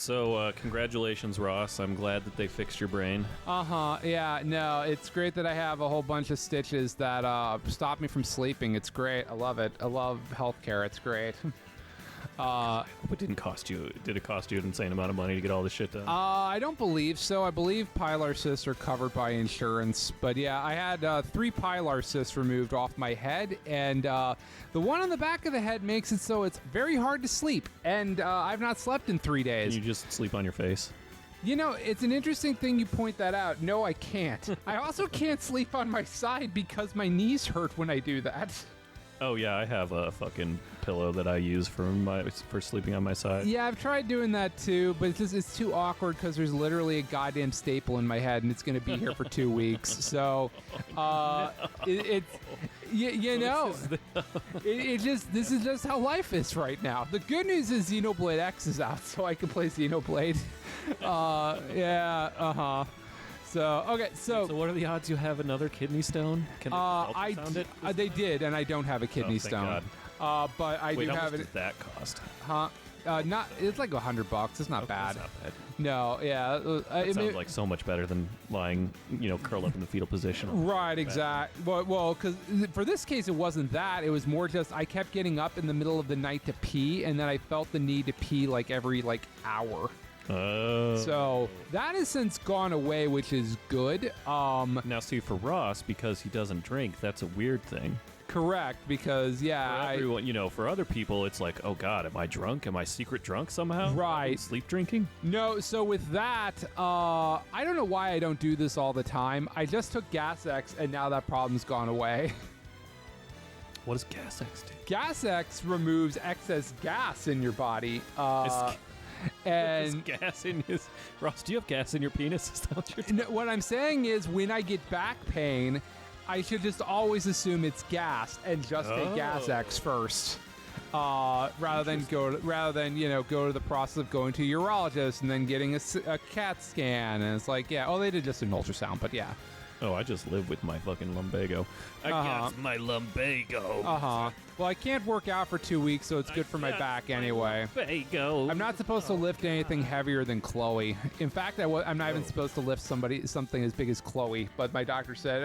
So, congratulations, Ross. I'm glad that they fixed your brain. Yeah, no, it's great that I have a whole bunch of stitches that stop me from sleeping. It's great. I love it. I love healthcare. It's great. I hope it didn't cost you. Did it cost you an insane amount of money to get all this shit done? I don't believe so. I believe pilar cysts are covered by insurance. But yeah, I had 3 pilar cysts removed off my head, and the one on the back of the head makes it so it's very hard to sleep. And I've not slept in 3 days. Can you just sleep on your face? You know, it's an interesting thing you point that out. No, I can't. I also can't sleep on my side because my knees hurt when I do that. Oh yeah, I have a fucking pillow that I use for sleeping on my side. Yeah, I've tried doing that too, but it's too awkward because there's literally a goddamn staple in my head, and it's going to be here for 2 weeks. So, this is just how life is right now. The good news is Xenoblade X is out, so I can play Xenoblade. So, okay, so what are the odds you have another kidney stone? Can they ultrasound it? They did, and I don't have a kidney stone. God. But I Wait, do how have much it. does that cost? It's like $100. It's not bad. That's not bad. No, yeah. It sounds like so much better than lying, curled up in the fetal position. Right, exactly. Well, because for this case, it wasn't that. It was more just I kept getting up in the middle of the night to pee, and then I felt the need to pee every hour. Oh. So that has since gone away, which is good. Now, see, for Ross, because he doesn't drink, that's a weird thing. Correct, because, yeah. For everyone, for other people, it's like, oh, God, am I drunk? Am I secret drunk somehow? Right. Sleep drinking? No, so with that, I don't know why I don't do this all the time. I just took Gas X, and now that problem's gone away. What does Gas X do? Gas X removes excess gas in your body. And gas in his Ross, do you have gas in your penis? Is that what you're talking? What I'm saying is, when I get back pain, I should just always assume it's gas and just take Gas X first, rather than go to the process of going to a urologist and then getting a CAT scan. And it's like, they did just an ultrasound, but yeah. Oh, I just live with my fucking lumbago. I got my lumbago. Well, I can't work out for 2 weeks, so it's good for my back anyway. Lumbago. I'm not supposed to lift anything heavier than Chloe. In fact, I'm not even supposed to lift something as big as Chloe. But my doctor said,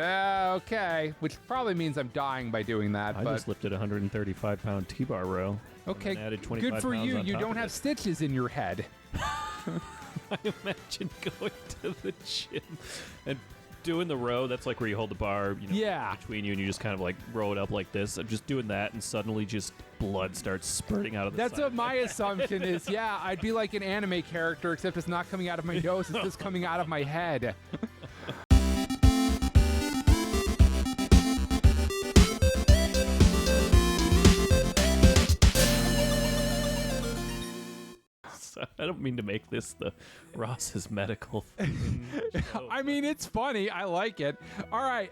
okay, which probably means I'm dying by doing that. I just lifted a 135-pound T-bar row. Okay, added 25 good for pounds you. on You top don't of have it. stitches in your head. I imagine going to the gym and doing the row. That's like where you hold the bar between you, and you just kind of roll it up like this. I'm just doing that, and suddenly just blood starts spurting out of the That's side. what my assumption is. Yeah, I'd be like an anime character, except it's not coming out of my nose. It's just coming out of my head. I don't mean to make this the Ross's medical thing. I mean, it's funny. I like it. All right.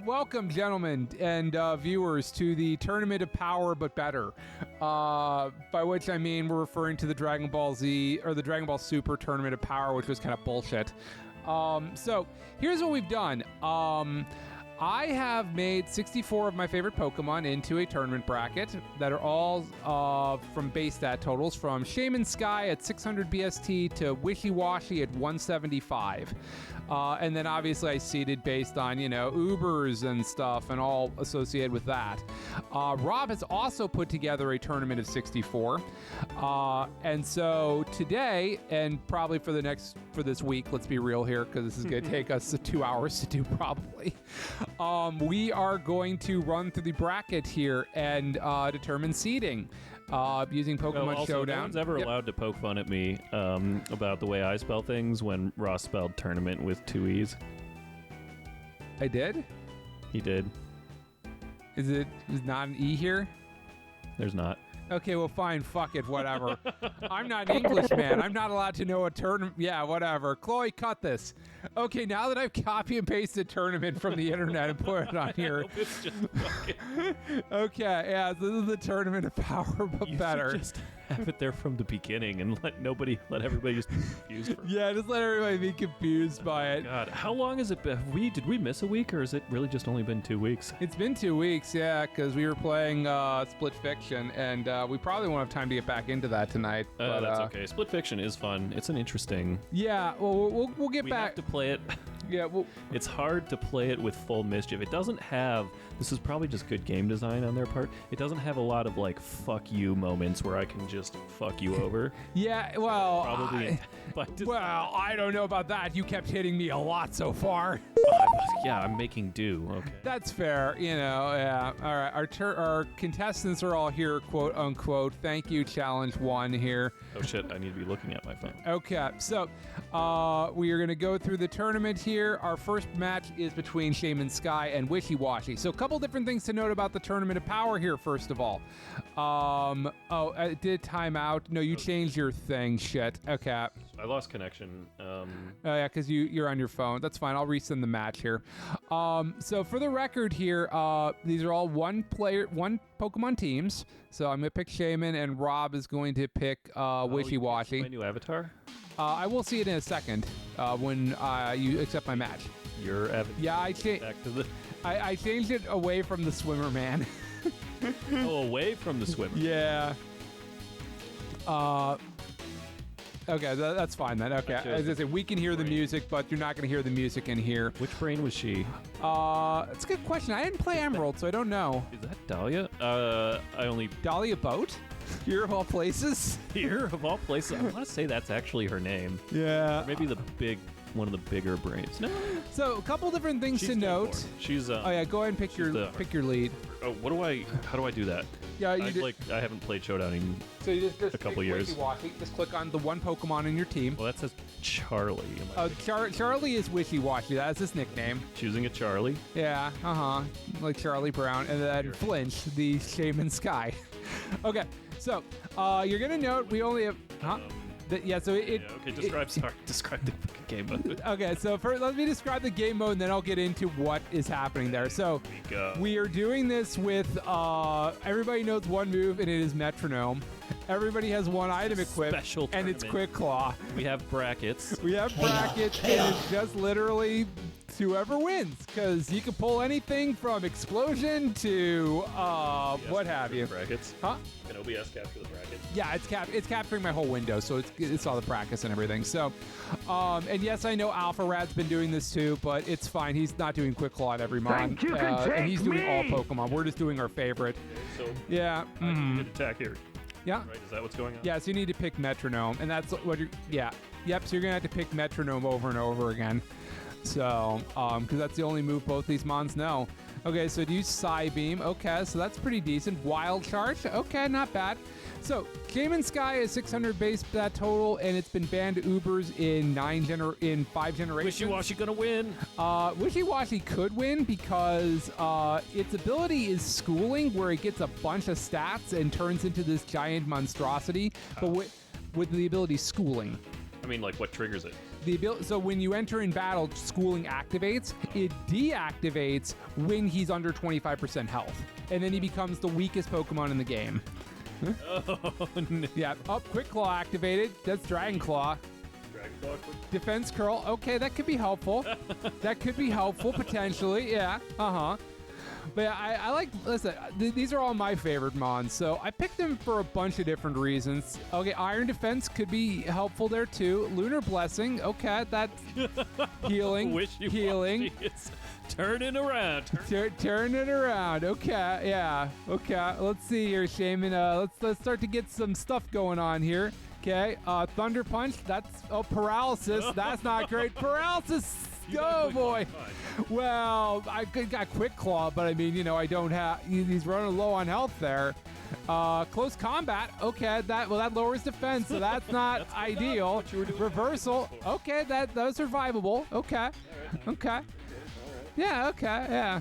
Welcome, gentlemen and viewers, to the Tournament of Power, but better. By which I mean we're referring to the Dragon Ball Z or the Dragon Ball Super Tournament of Power, which was kind of bullshit. So here's what we've done. I have made 64 of my favorite Pokemon into a tournament bracket that are all from base stat totals, from Shaman Sky at 600 BST to Wishiwashi at 175. And then obviously I seeded based on, Ubers and stuff and all associated with that. Rob has also put together a tournament of 64. And so today, and probably for this week, let's be real here, because this is going to take us 2 hours to do probably. We are going to run through the bracket here and determine seeding using Pokemon Showdown. No one's ever allowed to poke fun at me about the way I spell things when Ross spelled tournament with 2 E's. I did? He did. Is not an E here? There's not. Okay, well, fine. Fuck it. Whatever. I'm not an Englishman. I'm not allowed to know a tournament. Yeah, whatever. Chloe, cut this. Okay, now that I've copy and pasted tournament from the internet and put it on here. It's just fucking... Okay, yeah, so this is the Tournament of Power, but better. have it there from the beginning and let everybody just be confused. Yeah, just let everybody be confused by it. God, how long has it been? Did we miss a week, or has it really just only been 2 weeks? It's been 2 weeks, yeah, because we were playing Split Fiction, and we probably won't have time to get back into that tonight. But that's okay. Split Fiction is fun. It's an interesting. Yeah, well, we'll get back. We have to play it. Yeah, well, it's hard to play it with full mischief. It doesn't have. This is probably just good game design on their part. It doesn't have a lot of like fuck you moments where I can just fuck you over. Yeah, well, probably. Well, I don't know about that. You kept hitting me a lot so far. Yeah, I'm making do. Okay. That's fair. Yeah. All right. Our contestants are all here, quote unquote. Thank you, Challenge 1 here. Oh shit! I need to be looking at my phone. Okay, so we are going to go through the tournament here. Our first match is between Shaman Sky and Wishiwashi. So a couple different things to note about the Tournament of Power here, first of all. It did time out. No, you changed your thing. Shit. Okay. I lost connection. Oh, yeah, because you're on your phone. That's fine. I'll resend the match here. So for the record here, these are all one Pokemon teams. So I'm going to pick Shaman, and Rob is going to pick Wishiwashi. My new avatar? I will see it in a second when you accept my match. Your avatar? Yeah, I changed it away from the swimmer, man. Oh, away from the swimmer? Yeah. Okay, that's fine then. Okay, as I say, we can hear the music, but you're not going to hear the music in here. Which brain was she? That's a good question. I didn't play Emerald, so I don't know. Is that Dahlia? Dahlia Boat? Here of all places? Here of all places? I want to say that's actually her name. Yeah. Or maybe one of the bigger brains. No. So a couple different things to note. She's oh yeah, go ahead and pick your lead. Oh, how do I do that? Yeah, I haven't played Showdown in a couple years. Just click on the one Pokemon in your team. Well, that says Charlie. Charlie is Wishiwashi. That's his nickname. Choosing a Charlie? Yeah, like Charlie Brown. And then Flinch, the Shaman Sky. Okay, so you're going to note we only have... okay, describe the game mode. Okay, so first let me describe the game mode, and then I'll get into what is happening there. So we are doing this with everybody knows one move, and it is metronome. Everybody has one item equipped, and it's Quick Claw. We have brackets. And it's just literally whoever wins, because you can pull anything from explosion to what have you. Brackets? Huh? Can OBS capture the brackets? Yeah, it's capturing my whole window, so it's all the brackets and everything. So, and yes, I know Alpha Rad's been doing this too, but it's fine. He's not doing Quick Claw at every mon, and he's doing all Pokemon. We're just doing our favorite. Okay, so yeah. I can attack here. Yeah. Right? Is that what's going on? Yeah, so you need to pick metronome, and that's what you're. Yeah. Yep. So you're gonna have to pick metronome over and over again. So, because that's the only move both these mons know. Okay, so do you Psybeam? Okay, so that's pretty decent. Wild Charge? Okay, not bad. So, Shaman Sky is 600 base stat total, and it's been banned to Ubers in 5 generations. Wishiwashi gonna win. Wishiwashi could win because its ability is schooling, where it gets a bunch of stats and turns into this giant monstrosity. But with the ability schooling. I mean, like, what triggers it? So when you enter in battle, schooling activates. It deactivates when he's under 25% health, and then he becomes the weakest Pokemon in the game. Oh, no. Yeah. Quick Claw activated. That's Dragon Claw. Defense Curl. Okay, that could be helpful. That could be helpful potentially. Yeah. But I like, listen, these are all my favorite mons, so I picked them for a bunch of different reasons. Okay, Iron Defense could be helpful there too. Lunar Blessing, okay, that's healing. Healing. Turning around. Turn it around. Okay, yeah. Okay, let's see here, Shaman. Let's start to get some stuff going on here. Okay, Thunder Punch, that's paralysis. That's not great. Paralysis. Oh boy. Well, I got Quick Claw, but I mean, I don't have. He's running low on health there. Close Combat. Okay, that lowers defense, so that's not ideal. Reversal. Okay, that was survivable. Okay. Okay. Yeah. Okay. Yeah.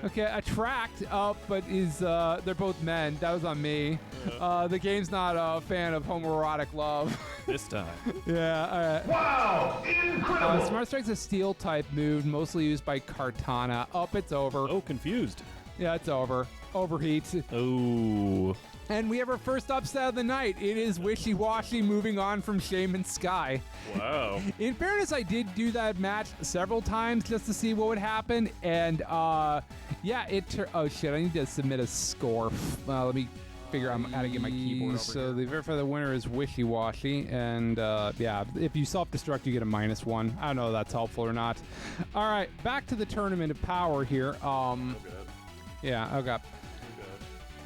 Okay, Attract up, but they're both men. That was on me. The game's not a fan of homoerotic love. This time. Yeah, all right. Wow, incredible! Smart Strike's a steel type move, mostly used by Kartana. Up, it's over. Oh, confused. Yeah, it's over. Overheats. Oh. And we have our first upset of the night. It is Wishiwashi moving on from Shaman Sky. Wow. In fairness, I did do that match several times just to see what would happen. And, yeah, oh, shit, I need to submit a score. Let me figure out how to get my keyboard over so here. Verify the winner is Wishiwashi. And, yeah, if you self-destruct, you get a -1. I don't know if that's helpful or not. All right, back to the Tournament of Power here. Yeah, okay.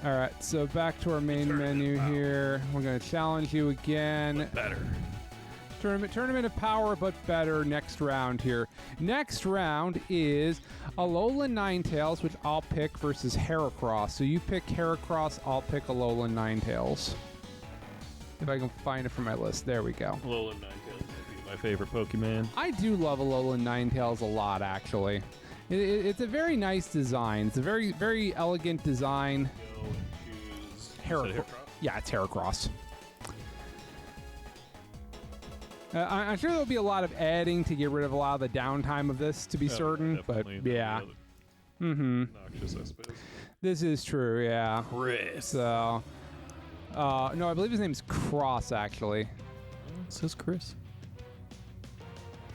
All right, so back to our main menu here. We're going to challenge you again. But better. Tournament of Power, but better next round here. Next round is Alolan Ninetales, which I'll pick, versus Heracross. So you pick Heracross, I'll pick Alolan Ninetales. If I can find it from my list. There we go. Alolan Ninetales might be my favorite Pokemon. I do love Alolan Ninetales a lot, actually. It's a very nice design. It's a very, very elegant design. Heracross? Yeah, it's Heracross. I'm sure there'll be a lot of adding to get rid of a lot of the downtime of this, to be certain. But yeah. Obnoxious, I suppose. This is true, yeah. Chris. So, no, I believe his name's Cross, actually. It says Chris.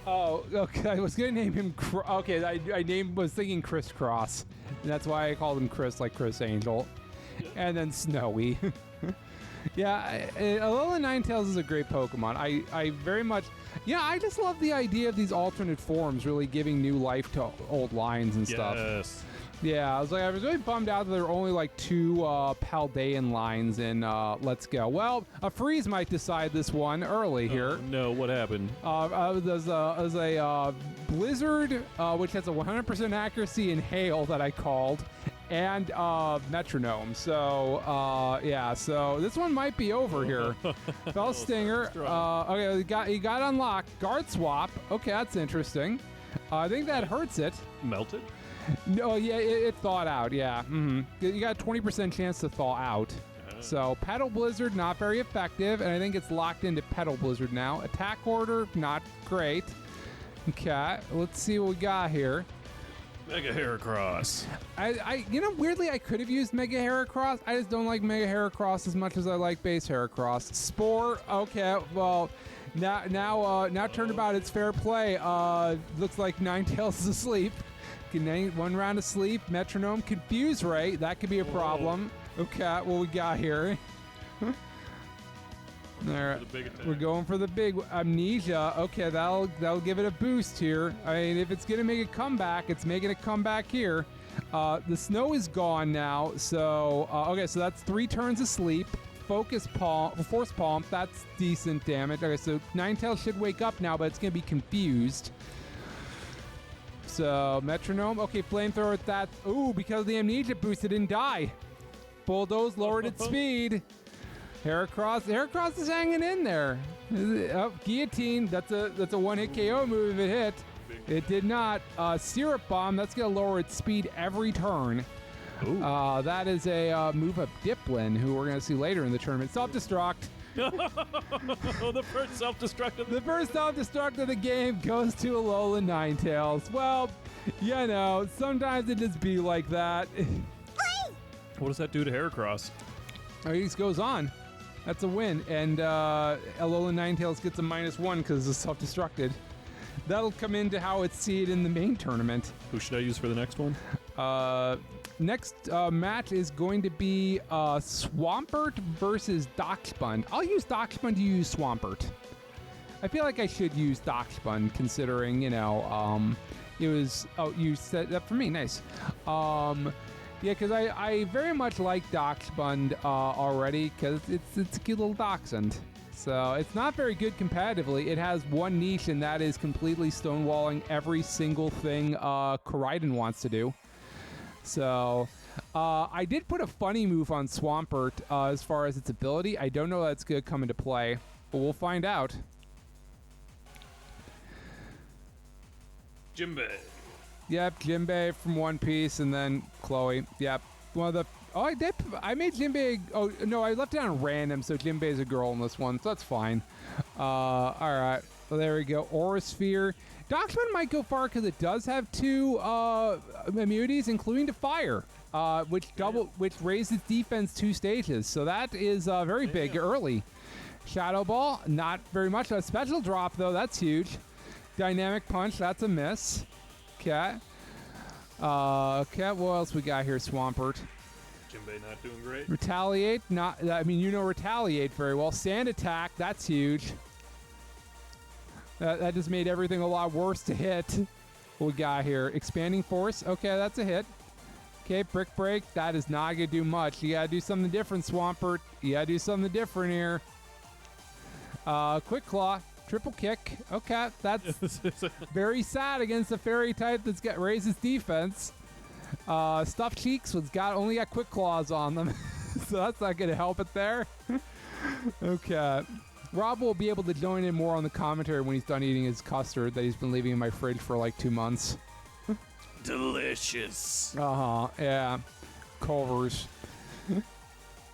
Oh, okay. I was gonna name him. Okay, I was thinking Chris Cross. And that's why I called him Chris, like Chris Angel. And then Snowy. Yeah, Alolan Ninetales is a great Pokemon. I very much... Yeah, I just love the idea of these alternate forms really giving new life to old lines and stuff. Yes. Yeah, I was really bummed out that there were only like 2 Paldean lines in Let's Go. Well, a freeze might decide this one early here. No, what happened? There's a Blizzard, which has a 100% accuracy in Hail that I called, and Metronome. So, yeah, so this one might be over here. Fell Stinger. Okay, he got unlocked. Guard Swap. Okay, that's interesting. I think that hurts it. Melted? No, yeah, it thawed out, yeah. You got a 20% chance to thaw out. So, Petal Blizzard, not very effective, and I think it's locked into Petal Blizzard now. Attack Order, not great. Okay, let's see what we got here. Mega Heracross. Weirdly, I could have used Mega Heracross. I just don't like Mega Heracross as much as I like Base Heracross. Spore, okay, well... Now turnabout, it's fair play. Looks like Ninetales is asleep. One round of sleep. Metronome, Confuse Ray. That could be a problem. Okay, what we got here? All right, we're going for the big Amnesia. Okay, that'll give it a boost here. I mean, if it's gonna make a comeback, it's making a comeback here. The snow is gone now, so okay, so that's 3 turns of sleep. Focus Palm, Force Palm, that's decent damage. Okay, so Ninetales should wake up now, but it's going to be confused. So, Metronome, okay, Flamethrower at that. Ooh, because of the Amnesia boost, it didn't die. Bulldoze lowered its speed. Heracross is hanging in there. Oh, Guillotine, that's a one-hit KO move if it hit. It did not. Syrup Bomb, that's going to lower its speed every turn. That is a move of Diplin, who we're going to see later in the tournament. Self-destruct. The first self-destruct. The first self-destruct of the game goes to Alolan Ninetales. Well, sometimes it just be like that. What does that do to Heracross? He just goes on. That's a win. And Alolan Ninetales gets a -1 because it's self-destructed. That'll come into how it's seeded in the main tournament. Who should I use for the next one? Next match is going to be Swampert versus Darkspund. I'll use Darkspund, you use Swampert. I feel like I should use Darkspund considering, it was... Oh, you set that for me. Nice. Yeah, because I very much like Darkspund already because it's a cute little Dachshund. So it's not very good competitively. It has one niche, and that is completely stonewalling every single thing Koraidon wants to do. So I did put a funny move on Swampert as far as its ability. I don't know that's going to come into play, but we'll find out. Jimbei. Yep, Jimbei from One Piece, and then Chloe. Yep, one of the... Oh, I made Jimbei... Oh, no, I left it on random, so Jimbei is a girl in this one, so that's fine. All right. Oh, there we go. Aura Sphere. Doxman might go far because it does have 2 immunities, including to fire, which raises defense 2 stages. So that is very big early. Shadow Ball, not very much. A special drop, though. That's huge. Dynamic Punch, that's a miss. Okay. Okay, what else we got here, Swampert? Jinbei not doing great. Retaliate, not. I mean, Retaliate very well. Sand Attack, that's huge. That just made everything a lot worse to hit. What we got here? Expanding Force, okay, that's a hit. Okay, Brick Break, that is not going to do much. You got to do something different, Swampert. You got to do something different here. Quick Claw, triple kick. Okay, that's very sad against a fairy type that's raises defense. Stuffed Cheeks only got quick claws on them, so that's not going to help it there. Okay. Rob will be able to join in more on the commentary when he's done eating his custard that he's been leaving in my fridge for like 2 months. Delicious. Yeah. Culver's.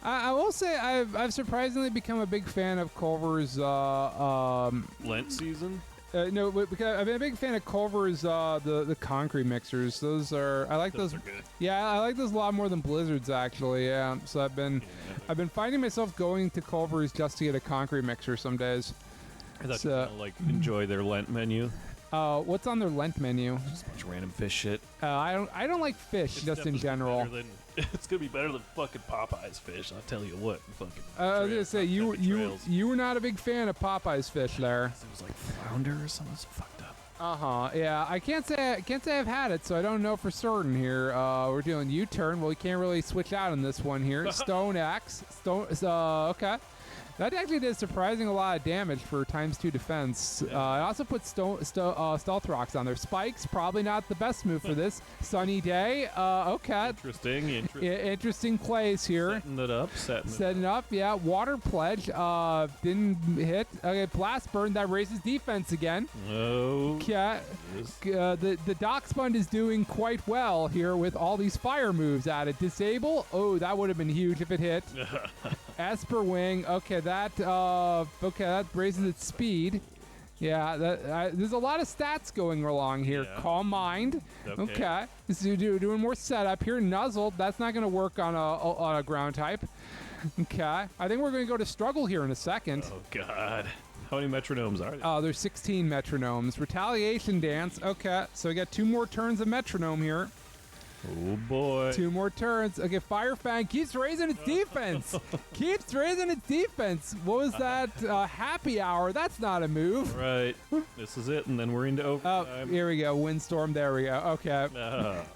I will say I've surprisingly become a big fan of Culver's Lent season. No, because I've been a big fan of Culver's the concrete mixers. I like those. Are good. Yeah, I like those a lot more than Blizzard's actually. Yeah, so I've been finding myself going to Culver's just to get a concrete mixer some days. I thought you enjoy their Lent menu. What's on their Lent menu? Just a bunch of random fish shit. I don't like fish just in general. It's gonna be better than fucking Popeye's fish. I'll tell you what. Fucking. I was gonna say you were not a big fan of Popeye's fish there. It was like flounder or something. It's fucked up. Yeah, I can't say I've had it, so I don't know for certain here. We're doing U-turn. Well, we can't really switch out on this one here. Stone Axe. Okay. That actually did surprising a lot of damage for *2 defense. I also put Stealth Rocks on there. Spikes, probably not the best move for this. Sunny Day, okay. Interesting plays here. Setting up, yeah. Water Pledge, didn't hit. Okay, Blast Burn, that raises defense again. Oh. Yeah. The Doc Spund is doing quite well here with all these fire moves added. Disable, oh, that would have been huge if it hit. Esper Wing, okay, that raises its speed. Yeah, there's a lot of stats going along here. Yeah. Calm Mind, okay. So you're doing more setup here. Nuzzled, that's not going to work on a ground type. Okay, I think we're going to go to Struggle here in a second. Oh God, how many metronomes are there? There's 16 metronomes. Retaliation Dance, okay, so we got 2 more turns of metronome here. Oh boy. 2 more turns. Okay, Fire Fang keeps raising its defense. Keeps raising its defense. What was that? Happy Hour. That's not a move. Right. This is it, and then we're into overtime. Oh, here we go. Windstorm. There we go. Okay.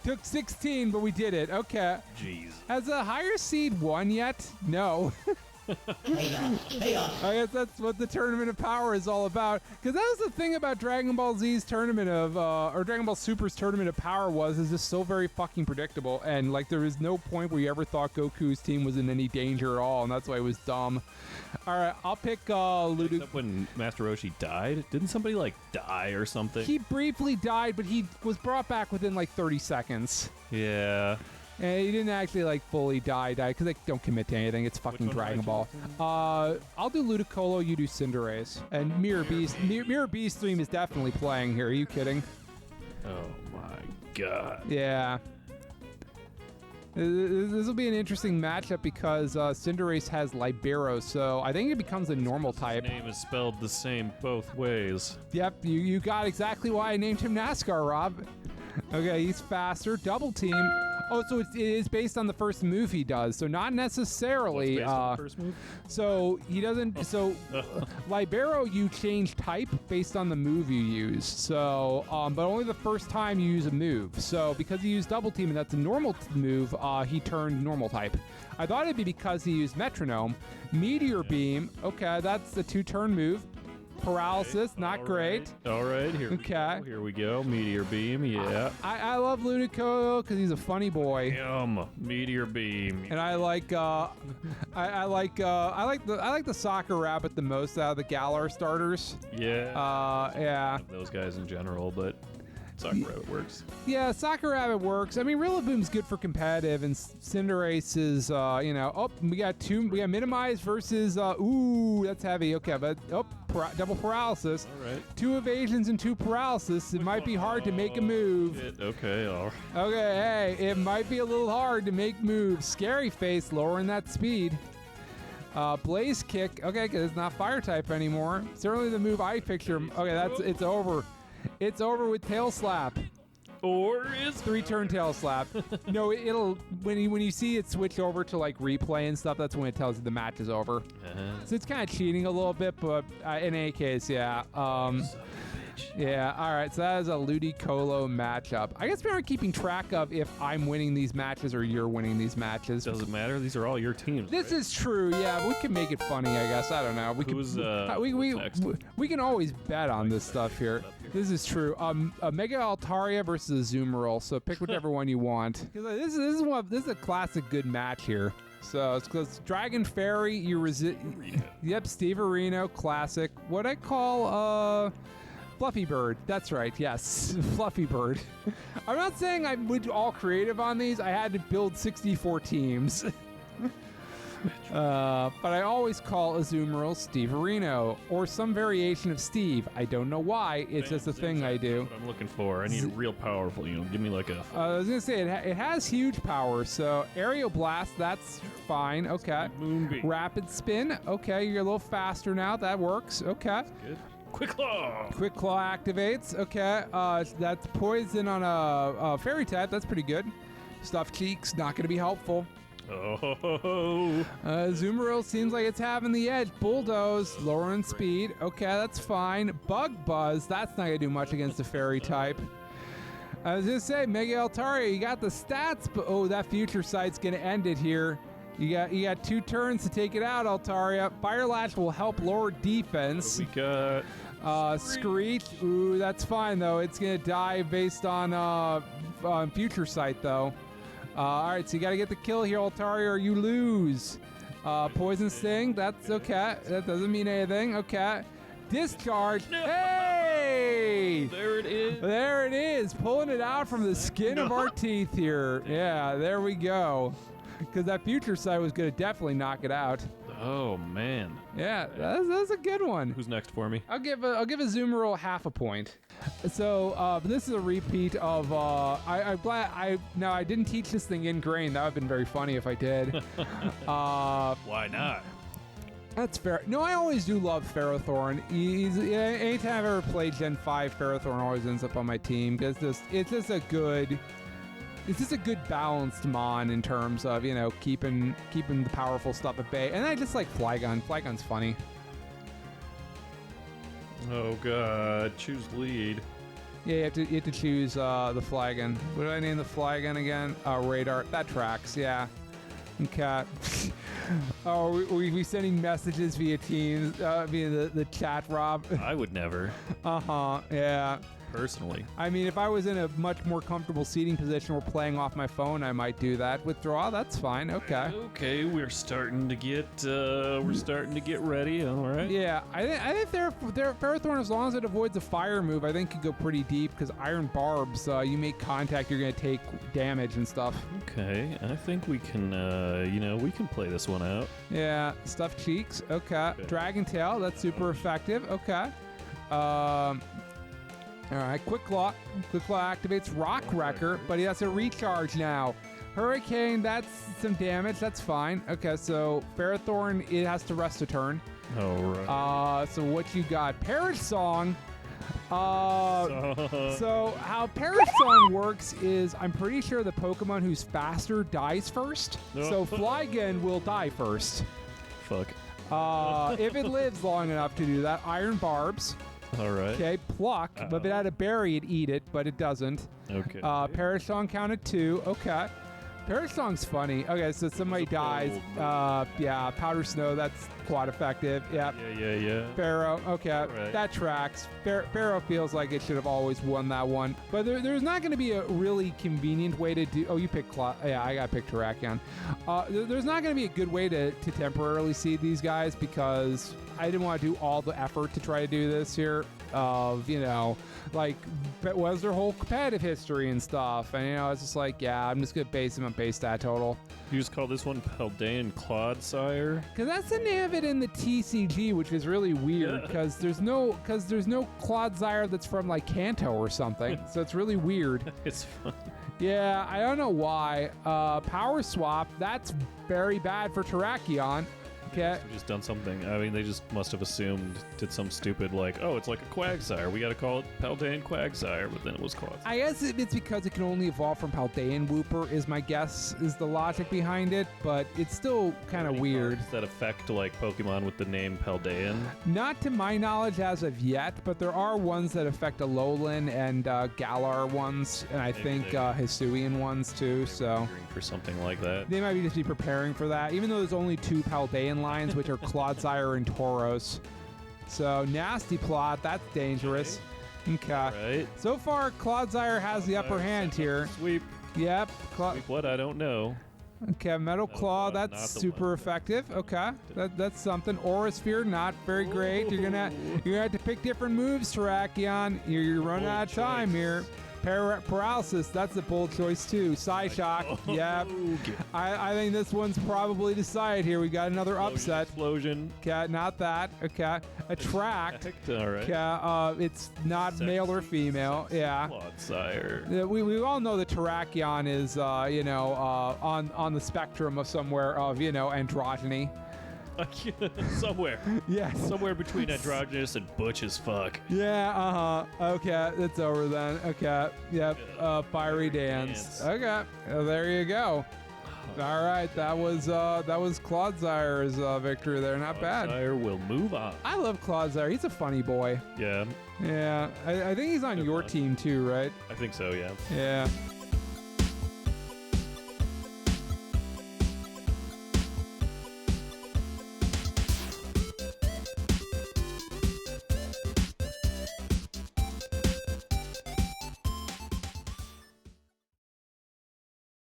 Took 16, but we did it. Okay. Jeez. Has a higher seed won yet? No. I guess that's what the Tournament of Power is all about. Because that was the thing about Dragon Ball Z's Tournament of, or Dragon Ball Super's Tournament of Power is just so very fucking predictable. And like there was no point where you ever thought Goku's team was in any danger at all, and that's why it was dumb. All right, I'll pick Ludo. Except when Master Roshi died, didn't somebody like die or something? He briefly died, but he was brought back within like 30 seconds. Yeah. And he didn't actually like fully die because they don't commit to anything. It's fucking Dragon Ball. I'll do Ludicolo, you do Cinderace. And Mirror Beast. Mirror Beast theme is definitely playing here. Are you kidding? Oh my God. Yeah. This will be an interesting matchup because Cinderace has Libero, so I think it becomes a normal type. His name is spelled the same both ways. Yep, you got exactly why I named him NASCAR, Rob. Okay, he's faster. Double Team. Oh, so it is based on the first move he does. So not necessarily. Based on the first move? So he doesn't. So Libero, you change type based on the move you use. So, but only the first time you use a move. So because he used Double Team and that's a normal move, he turned normal type. I thought it'd be because he used Metronome. Meteor Beam. Okay, that's the 2-turn move. Paralysis, not great. All right, here we go. Meteor Beam, yeah. I love Ludicolo because he's a funny boy. Meteor Beam. And I like the Soccer Rabbit the most out of the Galar starters. Yeah. Yeah. Those guys in general, but Soccer Rabbit works. Yeah, Soccer Rabbit works. I mean, Rillaboom's good for competitive, and Cinderace is, you know, oh, we got Minimize versus, ooh, that's heavy. Okay, but, double paralysis. All right. 2 evasions and 2 paralysis. It might be hard to make a move. Okay, all right. Okay, hey, it might be a little hard to make moves. Scary Face, lowering that speed. Blaze Kick, okay, because it's not fire type anymore. Certainly the move I picture. Okay, it's over. It's over with Tail Slap. Or is 3-turn Tail Slap. No, it'll when you see it switch over to like replay and stuff, that's when it tells you the match is over. So it's kind of cheating a little bit, but in any case, yeah. Yeah, all right, so that is a Ludicolo matchup. I guess we aren't keeping track of if I'm winning these matches or you're winning these matches. Doesn't matter. These are all your teams. This is true, yeah. We can make it funny, I guess. I don't know. We can always bet on this stuff here. This is true. A Mega Altaria versus a Azumarill, so pick whichever one you want. This is a classic good match here. So it's because Dragon Fairy, you resist. Yep, Steverino, classic. What I call Fluffy Bird. That's right. Yes, Fluffy Bird. I'm not saying I would all creative on these. I had to build 64 teams. But I always call Azumarill Steverino or some variation of Steve. I don't know why. It's just a thing I do. What I'm looking for. I need a real powerful. Give me like a. I was gonna say it has huge power. So Aerial Blast. That's fine. Okay. Moonbeam. Rapid Spin. Okay, you're a little faster now. That works. Okay. Good. Quick Claw. Quick Claw activates. Okay. That's poison on a fairy type. That's pretty good. Stuffed Cheeks. Not gonna be helpful. Oh. Azumarill seems like it's having the edge. Bulldoze, lowering speed. Okay, that's fine. Bug Buzz, that's not gonna do much against the fairy type. I was gonna say, Mega Altaria, you got the stats, but oh, that Future Sight's gonna end it here. You got 2 turns to take it out, Altaria. Fire Lash will help lower defense. What we got? Screech. Ooh, that's fine though. It's gonna die based on Future Sight though. All right, so you got to get the kill here, Altaria, or you lose. Poison Sting, that's okay. That doesn't mean anything. Okay. Discharge. No. Hey! There it is. There it is. Pulling it out from the skin of our teeth here. Yeah, there we go. Because that Future Sight was going to definitely knock it out. Oh, man. Yeah, that's a good one. Who's next for me? I'll give Azumarill half a point. So this is a repeat of I'm glad I didn't teach this thing in grain. That would have been very funny if I did. Why not? That's fair. No, I always do love Ferrothorn. Anytime I've ever played Gen 5, Ferrothorn always ends up on my team because it's just a good balanced mon in terms of, you know, keeping the powerful stuff at bay. And I just like Flygon. Flygon's funny. Oh god, choose lead. Yeah, you have to choose the Flygon. What do I name the Flygon again? Radar. That tracks, yeah. Okay. Oh, we sending messages via Teams, via the chat, Rob? I would never. Yeah. Personally. I mean, if I was in a much more comfortable seating position or playing off my phone, I might do that. Withdraw, that's fine. Okay. Okay, we're starting to get ready. All right. Yeah, I think Ferrothorn, as long as it avoids a fire move, I think could go pretty deep because Iron Barbs, you make contact, you're gonna take damage and stuff. Okay, I think we can, we can play this one out. Yeah, Stuffed Cheeks. Okay. Dragon Tail, that's super effective. Okay. All right, Quick Claw. Quick Claw activates Rock Wrecker, but he has to recharge now. Hurricane, that's some damage. That's fine. Okay, so Ferrothorn, it has to rest a turn. All right. So what you got? Parrot Song. So how Parrot Song works is I'm pretty sure the Pokemon who's faster dies first. So Flygon will die first. Fuck. If it lives long enough to do that. Iron Barbs. All right. Okay, Pluck. But if it had a berry, it'd eat it, but it doesn't. Okay. Parrot Song counted 2. Okay. Parrot Song's funny. Okay, so somebody dies. Yeah, Powder Snow, that's quad effective. Yep. Yeah. Pharaoh, okay, Right. that tracks. Pharaoh feels like it should have always won that one. But there's not going to be a really convenient way to do... Oh, you picked... Yeah, I got to pick Terrakion. There's not going to be a good way to temporarily seed these guys because I didn't want to do all the effort to try to do this here. Like, was their whole competitive history and stuff. And, it's just like, yeah, I'm just going to base them on base stat total. You just call this one Paldean Clodsire? Because that's the name of it in the TCG, which is really weird. Because there's no Clodsire that's from like Kanto or something, so it's really weird. It's fun. Yeah, I don't know why. Power swap. That's very bad for Terrakion. Okay. We've just done something. I mean, they just must have assumed, did some stupid like, oh, it's like a Quagsire. We got to call it Paldean Quagsire, but then it was Clodsire. I guess it's because it can only evolve from Paldean Wooper, is my guess, is the logic behind it, but it's still kind of weird. Does that affect like Pokemon with the name Paldean? Not to my knowledge as of yet, but there are ones that affect Alolan and Galar ones, and I think Hisuian ones too, so... For something like that. They might just be preparing for that, even though there's only 2 Paldean lines, which are Clodsire and Tauros. So, nasty plot. That's dangerous. Okay. Right. So far, Clodsire has the upper hand here. Sweep. Yep. Sweep what? I don't know. Okay, Metal Claw, Claw, that's super effective. Okay, that's something. Aura Sphere, not very great. You're gonna have to pick different moves, Terrakion. You're running out of time here. Paralysis, that's a bold choice too. Psyshock, yep. I think this one's probably decided here. We got another upset. Explosion. Okay, not that. Okay. Attract. All right. Okay, it's not male or female. Yeah. Clodsire. We all know that Terrakion is, on the spectrum of somewhere of, androgyny. Somewhere. Yes. Somewhere between androgynous and butch as fuck. Yeah, Okay, it's over then. Okay. Yep. Fiery dance. Okay. There you go. All right, that was Clodsire's victory there. Not bad. Clodsire will move on. I love Clodsire. He's a funny boy. Yeah. Yeah. I think he's on your team too, right? I think so, yeah. Yeah.